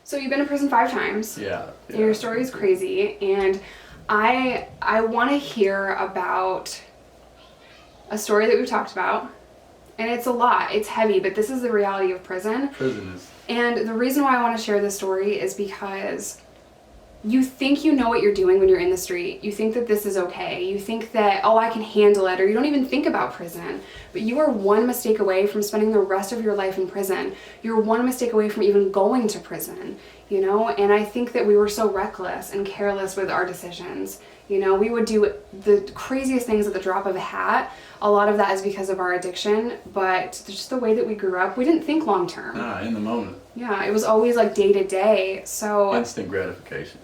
So you've been to prison 5 times. Yeah. And your story is crazy, and I want to hear about a story that we've talked about, and it's a lot. It's heavy, but this is the reality of prison. Prison is. And the reason why I want to share this story is because you think you know what you're doing when you're in the street. You think that this is okay. You think that, oh, I can handle it, or you don't even think about prison. But you are one mistake away from spending the rest of your life in prison. You're one mistake away from even going to prison, you know? And I think that we were so reckless and careless with our decisions. You know, we would do the craziest things at the drop of a hat. A lot of that is because of our addiction, but just the way that we grew up, we didn't think long term. In the moment. Yeah, it was always like day to day. So instant gratification.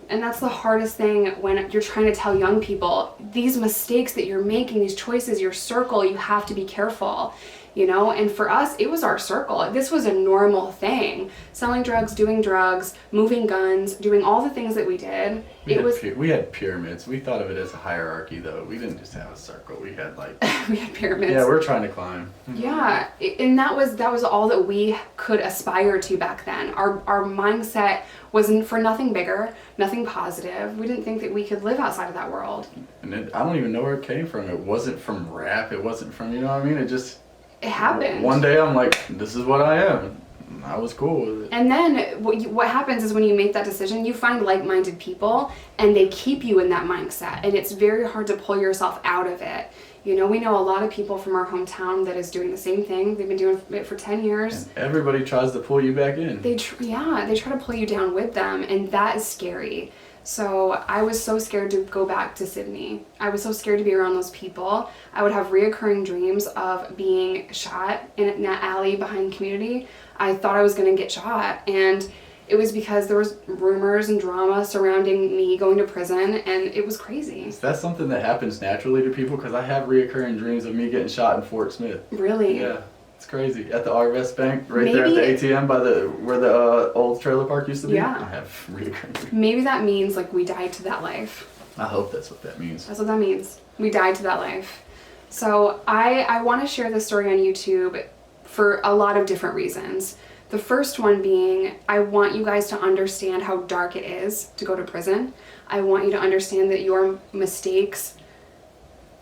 And that's the hardest thing when you're trying to tell young people, these mistakes that you're making, these choices, your circle, you have to be careful. You know, and for us, it was our circle. This was a normal thing. Selling drugs, doing drugs, moving guns, doing all the things that we did. We had pyramids. We thought of it as a hierarchy, though. We didn't just have a circle. We had like we had pyramids. Yeah, we're trying to climb. Yeah, and that was all that we could aspire to back then. Our mindset wasn't for nothing bigger, nothing positive. We didn't think that we could live outside of that world. And I don't even know where it came from. It wasn't from rap. It wasn't from, you know what I mean? It happened. One day I'm like, this is what I am. And I was cool with it. And then what happens is when you make that decision, you find like-minded people and they keep you in that mindset. And it's very hard to pull yourself out of it. You know, we know a lot of people from our hometown that is doing the same thing. They've been doing it for 10 years. And everybody tries to pull you back in. They try to pull you down with them, and that is scary. So I was so scared to go back to Sydney. I was so scared to be around those people. I would have reoccurring dreams of being shot in that alley behind community. I thought I was going to get shot, and it was because there was rumors and drama surrounding me going to prison, and it was crazy. Is that something that happens naturally to people? Because I have reoccurring dreams of me getting shot in Fort Smith. Really? Yeah. It's crazy. At the REECE Bank, there at the ATM by where the old trailer park used to be. Yeah. I have reoccurring. Maybe that means like we died to that life. I hope that's what that means. That's what that means. We died to that life. So I want to share this story on YouTube for a lot of different reasons. The first one being, I want you guys to understand how dark it is to go to prison. I want you to understand that your mistakes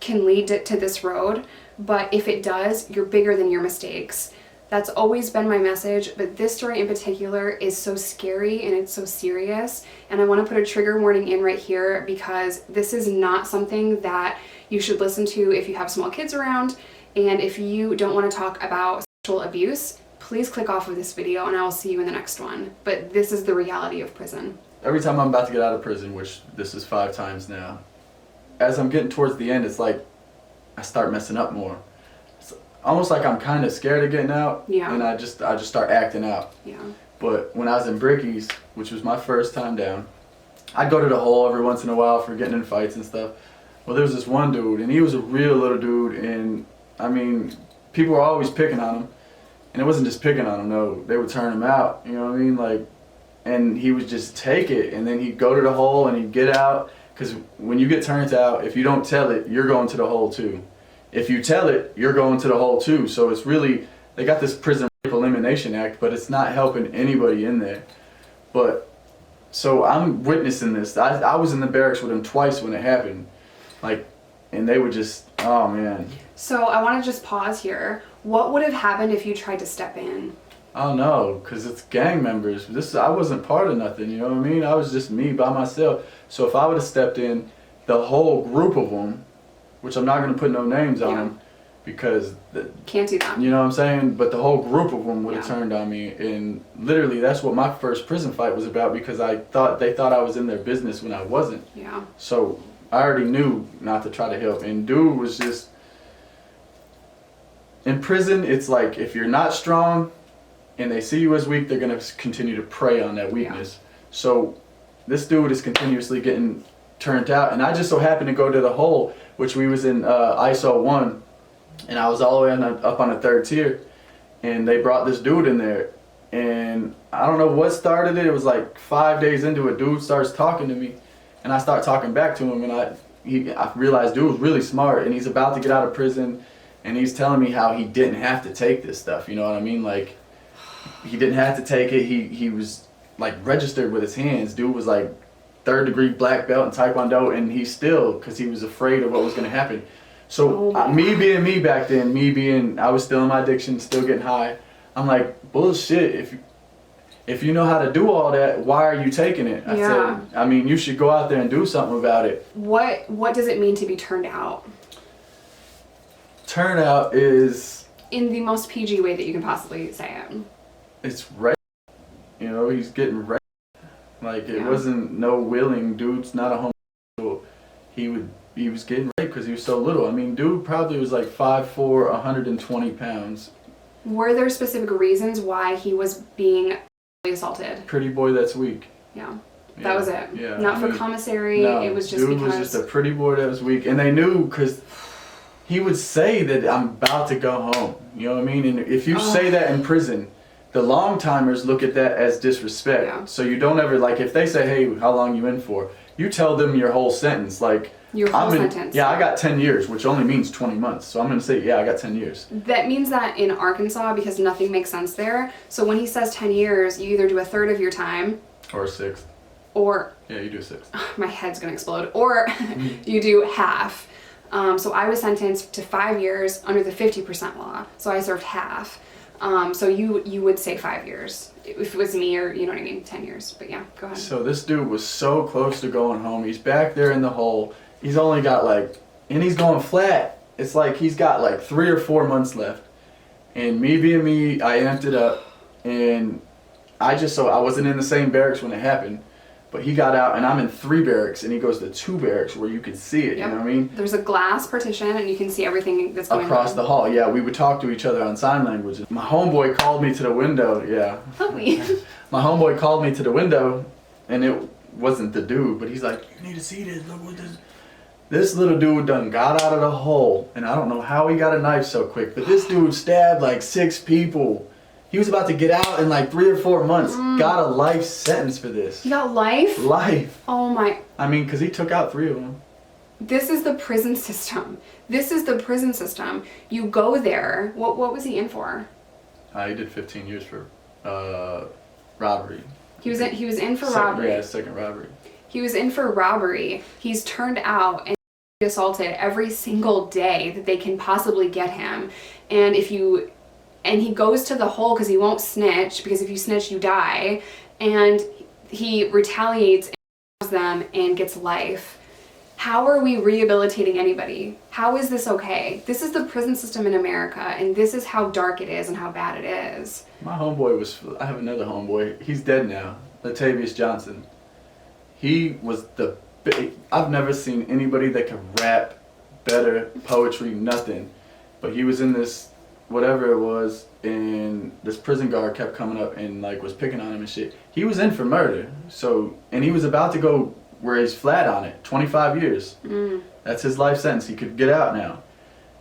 can lead to this road. But if it does, you're bigger than your mistakes. That's always been my message, but this story in particular is so scary and it's so serious. And I want to put a trigger warning in right here because this is not something that you should listen to if you have small kids around. And if you don't want to talk about sexual abuse, please click off of this video and I will see you in the next one. But this is the reality of prison. Every time I'm about to get out of prison, which this is 5 times now, as I'm getting towards the end, it's like I start messing up more. It's almost like I'm kind of scared of getting out, and I just start acting out. Yeah. But when I was in Brickies, which was my first time down, I'd go to the hole every once in a while for getting in fights and stuff. Well, there was this one dude, and he was a real little dude, and I mean, people were always picking on him, and it wasn't just picking on him. No, they would turn him out. You know what I mean? Like, and he would just take it, and then he'd go to the hole and he'd get out. Because when you get turned out, if you don't tell it, you're going to the hole too. If you tell it, you're going to the hole too. So it's really, they got this Prison Rape Elimination Act, but it's not helping anybody in there. But, so I'm witnessing this. I was in the barracks with them twice when it happened. Like, and they would just, oh man. So I want to just pause here. What would have happened if you tried to step in? I don't know, because it's gang members. I wasn't part of nothing, you know what I mean? I was just me by myself. So if I would have stepped in, the whole group of them, which I'm not going to put no names on them, because... Can't do that. You know what I'm saying? But the whole group of them would have turned on me. And literally, that's what my first prison fight was about, because they thought I was in their business when I wasn't. Yeah. So I already knew not to try to help. And dude was just... In prison, it's like, if you're not strong and they see you as weak, they're going to continue to prey on that weakness. Yeah. So this dude is continuously getting turned out. And I just so happened to go to the hole, which we was in ISO 1. And I was all the way up on the 3rd tier. And they brought this dude in there. And I don't know what started it. It was like 5 days into it, dude starts talking to me. And I start talking back to him. And I realized dude was really smart. And he's about to get out of prison. And he's telling me how he didn't have to take this stuff. You know what I mean? Like, he didn't have to take it. He like registered with his hands. Dude was like 3rd-degree black belt in Taekwondo, and he still, because he was afraid of what was going to happen. So me being me back then, I was still in my addiction, still getting high. I'm like, bullshit. If you know how to do all that, why are you taking it? I said, I mean, you should go out there and do something about it. What does it mean to be turned out? Turnout is... in the most PG way that you can possibly say it. It's rape. You know, he's getting raped. Like, it wasn't no willing. Dude's not a homosexual. He was getting raped because he was so little. I mean, dude probably was like 5'4", 120 pounds. Were there specific reasons why he was being assaulted? Pretty boy that's weak. Yeah. That was it. Yeah. Not for commissary. No, it was just dude was just a pretty boy that was weak. And they knew because he would say that I'm about to go home. You know what I mean? And if you say that in prison, the long timers look at that as disrespect. Yeah. So you don't ever, like, if they say, hey, how long you in for? You tell them your whole sentence. Like, your whole sentence. Yeah, I got 10 years, which only means 20 months. So I'm going to say, yeah, I got 10 years. That means that in Arkansas, because nothing makes sense there, so when he says 10 years, you either do a third of your time. Or a sixth. Or... yeah, you do a sixth. My head's going to explode. Or you do half. So I was sentenced to 5 years under the 50% law. So I served half. So you would say 5 years if it was me, or you know what I mean, 10 years. But yeah, go ahead. So this dude was so close to going home. He's back there in the hole. He's only got and he's going flat. It's like he's got like 3 or 4 months left. And me being me, I amped it up, and I wasn't in the same barracks when it happened. But he got out, and I'm in 3 barracks, and he goes to 2 barracks where you can see it, you know what I mean? There's a glass partition, and you can see everything that's going on. Across the hall, yeah. We would talk to each other on sign language. My homeboy called me to the window, yeah. Help me. My homeboy called me to the window, and it wasn't the dude, but he's like, you need to see this, look what this... This little dude done got out of the hole, and I don't know how he got a knife so quick, but this dude stabbed like 6 people. He was about to get out in like 3 or 4 months. Got a life sentence for this. He got life? Life. Oh my. I mean, because he took out 3 of them. This is the prison system. This is the prison system. You go there. What was he in for? He did 15 years for robbery. He was in for robbery. Yeah, second robbery. He was in for robbery. He's turned out and assaulted every single day that they can possibly get him. And he goes to the hole because he won't snitch, because if you snitch, you die. And he retaliates and kills them and gets life. How are we rehabilitating anybody? How is this okay? This is the prison system in America, and this is how dark it is and how bad it is. My homeboy I have another homeboy. He's dead now. Latavius Johnson. He was I've never seen anybody that could rap better, poetry, nothing. But he was in this, whatever it was, and this prison guard kept coming up and like was picking on him and shit. He was in for murder. So, and he was about to go where he's flat on it, 25 years. That's his life sentence. He could get out now.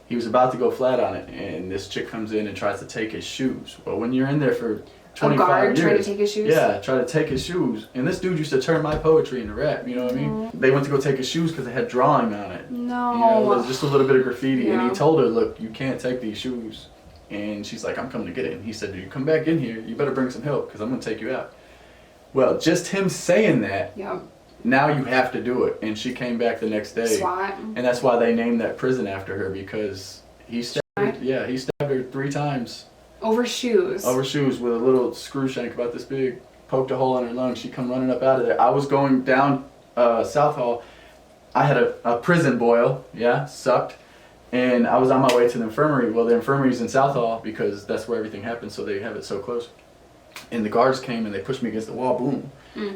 He was about to go flat on it, and this chick comes in and tries to take his shoes. Well, when you're in there for 25 years. A guard years, trying to take his shoes? Yeah, try to take his shoes. And this dude used to turn my poetry into rap, you know what I mean? They went to go take his shoes because they had drawing on it. No. You know, it was just a little bit of graffiti. And he told her, look, you can't take these shoes. And she's like, I'm coming to get it. And he said, you come back in here, you better bring some help because I'm going to take you out. Well, just him saying that, now you have to do it. And she came back the next day. SWAT. And that's why they named that prison after her, because he stabbed her, he stabbed her 3 times. Over shoes. Over shoes with a little screw shank about this big. Poked a hole in her lung. She come running up out of there. I was going down South Hall. I had a prison boil, sucked. And I was on my way to the infirmary. Well, the infirmary's in South Hall because that's where everything happens, so they have it so close. And the guards came and they pushed me against the wall, boom.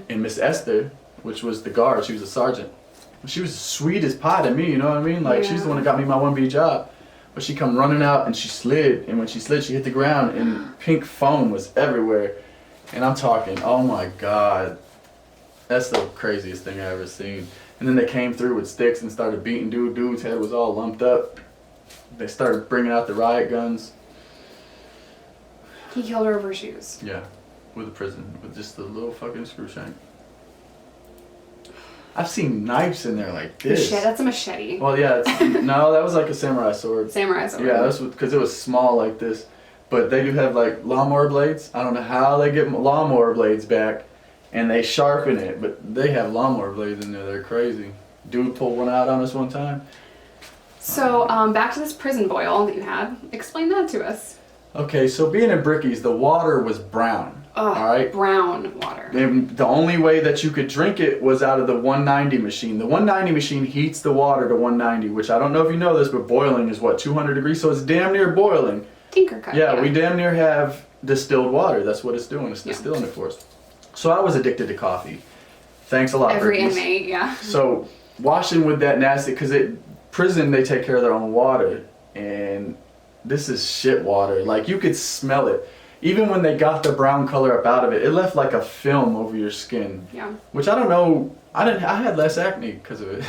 And Miss Esther, which was the guard, she was a sergeant. She was sweet as pie to me, you know what I mean? Like, she's the one that got me my 1B job. But she come running out and she slid, and when she slid, she hit the ground, and pink foam was everywhere. And I'm talking, oh my God, that's the craziest thing I ever seen. And then they came through with sticks and started beating dude. Dude's head was all lumped up. They started bringing out the riot guns. He killed her over shoes. Yeah, with a prison, with just a little fucking screw shank. I've seen knives in there like this. That's a machete. Well, yeah, no, that was like a samurai sword. Samurai sword. Yeah, that's because it was small like this. But they do have like lawnmower blades. I don't know how they get lawnmower blades back and they sharpen it, but they have lawnmower blades in there. They're crazy. Dude pulled one out on us one time. So back to this prison boil that you had. Explain that to us. Okay, so being in Bricky's, the water was brown. Ugh, all right, brown water. And the only way that you could drink it was out of the 190 machine. The 190 machine heats the water to 190, which I don't know if you know this, but boiling is what, 200 degrees? So it's damn near boiling. Tinker cut. Yeah, we damn near have distilled water. That's what it's doing. It's distilling it for us. So I was addicted to coffee. Thanks a lot, Every Bricky's. inmate, yeah. So washing with that nasty, because prison, they take care of their own water, and this is shit water. Like, you could smell it. Even when they got the brown color up out of it, it left like a film over your skin. Yeah. Which I don't know. I had less acne because of it.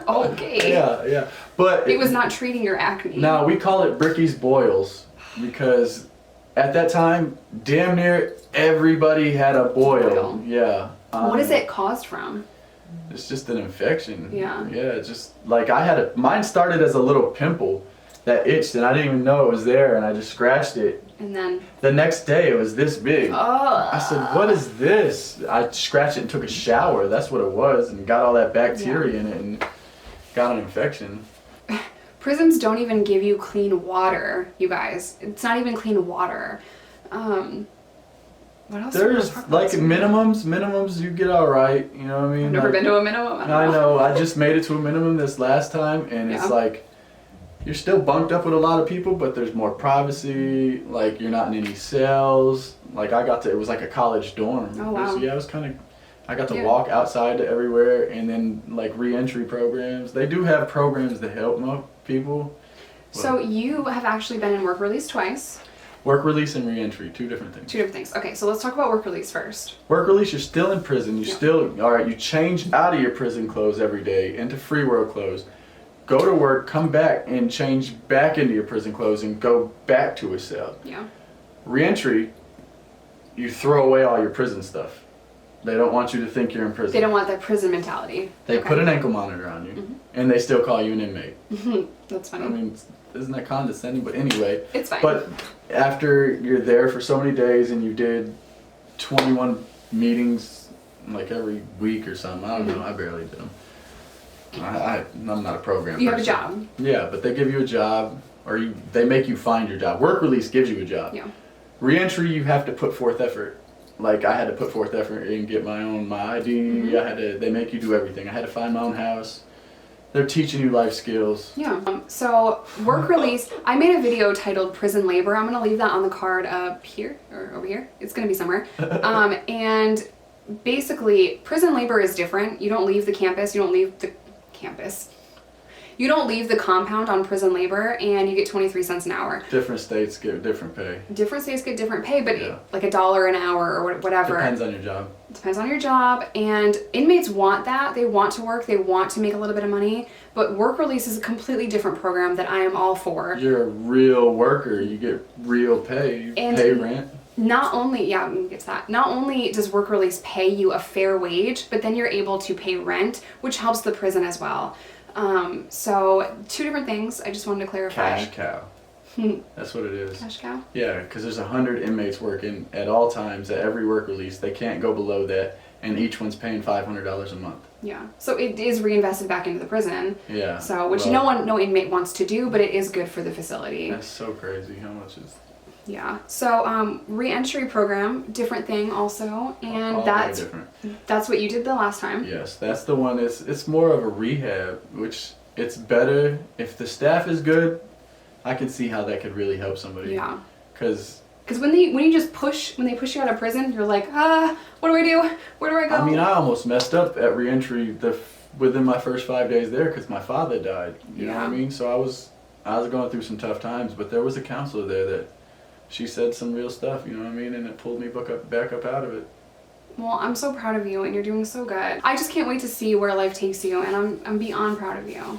Okay. Yeah. But it was not treating your acne. No, we call it Bricky's boils because at that time, damn near everybody had a boil. Yeah. What is it caused from? It's just an infection. Yeah. Yeah. It's just like mine started as a little pimple that itched, and I didn't even know it was there, and I just scratched it. And then the next day it was this big. Oh. I said, what is this? I scratched it and took a shower. That's what it was, and got all that bacteria in it and got an infection. Prisons don't even give you clean water, you guys. It's not even clean water. What else? There's like minimums you get all right. You know what I mean? I've never been to a minimum. I know. I just made it to a minimum this last time, and it's like you're still bunked up with a lot of people, but there's more privacy. Like, you're not in any cells. Like, it was like a college dorm. Oh, wow. It was kind of, I got to walk outside to everywhere, and then like reentry programs. They do have programs that help people. So you have actually been in work release twice. Work release and reentry, two different things. Two different things. Okay, so let's talk about work release first. Work release, you're still in prison. You change out of your prison clothes every day into free world clothes. Go to work, come back, and change back into your prison clothes and go back to a cell. Yeah. Reentry, you throw away all your prison stuff. They don't want you to think you're in prison. They don't want that prison mentality. They put an ankle monitor on you, and they still call you an inmate. That's funny. I mean, isn't that condescending? But anyway. It's fine. But after you're there for so many days and you did 21 meetings like every week or something, I don't know, I barely did them. I'm not a program person. You have a job. Yeah, but they give you a job, or they make you find your job. Work release gives you a job. Yeah. Reentry, you have to put forth effort. Like, I had to put forth effort and get my ID. They make you do everything. I had to find my own house. They're teaching you life skills. Yeah. So work release, I made a video titled Prison Labor. I'm going to leave that on the card up here or over here. It's going to be somewhere. And basically, prison labor is different. You don't leave the campus. You don't leave the compound on prison labor, and you get 23 cents an hour. Different states get different pay. Different states get different pay, but like $1 an hour or whatever. Depends on your job. Depends on your job, and inmates want that. They want to work. They want to make a little bit of money, but work release is a completely different program that I am all for. You're a real worker. You get real pay. You pay rent. Not only, gets that. Not only does work release pay you a fair wage, but then you're able to pay rent, which helps the prison as well. So two different things. I just wanted to clarify. Cash cow. That's what it is. Cash cow? Yeah, because there's 100 inmates working at all times at every work release. They can't go below that, and each one's paying $500 a month. Yeah. So it is reinvested back into the prison. Yeah. So, which no inmate wants to do, but it is good for the facility. That's so crazy. How much is... Yeah. So, reentry program, different thing also, and all that's different. That's what you did the last time. Yes, that's the one. It's more of a rehab, which it's better if the staff is good. I can see how that could really help somebody. Yeah. Because when they push you out of prison, you're like, what do I do? Where do I go? I mean, I almost messed up at reentry within my first 5 days there because my father died. You know what I mean? So I was going through some tough times, but there was a counselor there that. She said some real stuff, you know what I mean, and it pulled me back up out of it. Well, I'm so proud of you, and you're doing so good. I just can't wait to see where life takes you, and I'm beyond proud of you.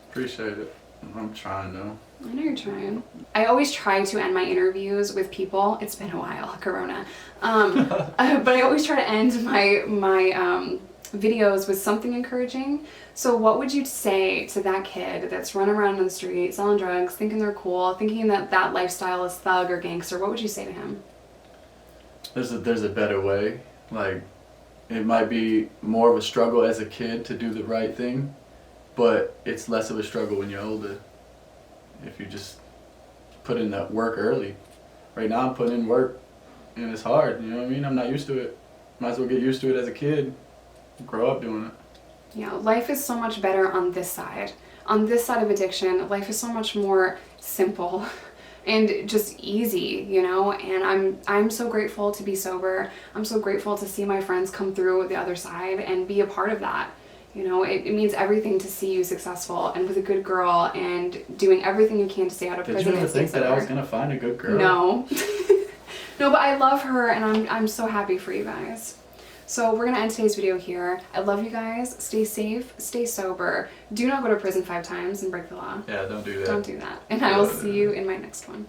Appreciate it. I'm trying though. I know you're trying. I always try to end my interviews with people. It's been a while, Corona. But I always try to end my videos with something encouraging. So what would you say to that kid that's running around in the street selling drugs, thinking they're cool, thinking that lifestyle is thug or gangster? What would you say to him? There's a better way. Like, it might be more of a struggle as a kid to do the right thing, but it's less of a struggle when you're older if you just put in that work early. Right now I'm putting in work and it's hard, you know what I mean? I'm not used to it. Might as well get used to it as a kid, grow up doing it. Yeah, life is so much better on this side. On this side of addiction, life is so much more simple and just easy, you know, and I'm so grateful to be sober. I'm so grateful to see my friends come through the other side and be a part of that. You know, it means everything to see you successful and with a good girl and doing everything you can to stay out of prison. Did you ever think that I was gonna find a good girl? No. No, but I love her and I'm so happy for you guys. So we're gonna end today's video here. I love you guys. Stay safe, stay sober. Do not go to prison 5 times and break the law. Yeah, don't do that. Don't do that. And I will see you in my next one.